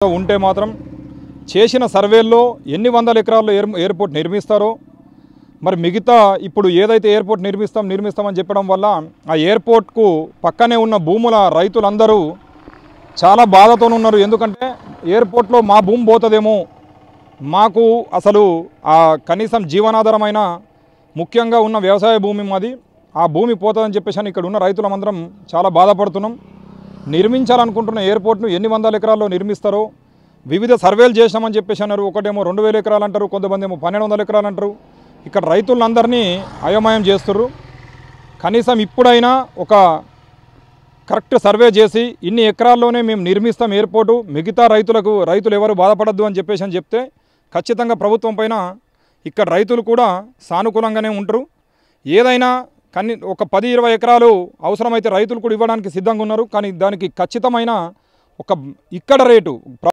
ఉంటే మాత్రం చేసిన సర్వేల్లో ఎన్ని వందల ఎకరాల్లో ఎయిర్పోర్ట్ నిర్మిస్తారో మరి మిగతా ఇప్పుడు ఏదైతే ఎయిర్పోర్ట్ నిర్మిస్తామని చెప్పడం వల్ల ఆ ఎయిర్పోర్ట్కు పక్కనే ఉన్న భూముల రైతులందరూ చాలా బాధతో ఉన్నారు. ఎందుకంటే ఎయిర్పోర్ట్లో మా భూమి పోతదేమో, మాకు అసలు ఆ కనీసం జీవనాధారమైన ముఖ్యంగా ఉన్న వ్యవసాయ భూమి మాది, ఆ భూమి పోతుందని చెప్పేసి ఇక్కడ ఉన్న రైతులందరం చాలా బాధపడుతున్నాం. నిర్మించాలనుకుంటున్న ఎయిర్పోర్ట్ను ఎన్ని వందల ఎకరాల్లో నిర్మిస్తారో వివిధ సర్వేలు చేసినామని చెప్పేసి అన్నారు. ఒకటేమో 2000 ఎకరాలు అంటారు, కొంతమంది ఏమో 1200 ఎకరాలు అంటారు. ఇక్కడ రైతులందరినీ అయోమయం చేస్తున్నారు. కనీసం ఇప్పుడైనా ఒక కరెక్ట్ సర్వే చేసి ఇన్ని ఎకరాల్లోనే మేము నిర్మిస్తాం ఎయిర్పోర్టు, మిగతా రైతులు ఎవరు బాధపడద్దు అని చెప్పేసి చెప్తే ఖచ్చితంగా ప్రభుత్వం పైన ఇక్కడ రైతులు కూడా సానుకూలంగానే ఉంటారు. ఏదైనా కానీ ఒక 10-20 ఎకరాలు అవసరమైతే రైతులు కూడా ఇవ్వడానికి సిద్ధంగా ఉన్నారు. కానీ దానికి ఖచ్చితమైన ఒక ఇక్కడ రేటు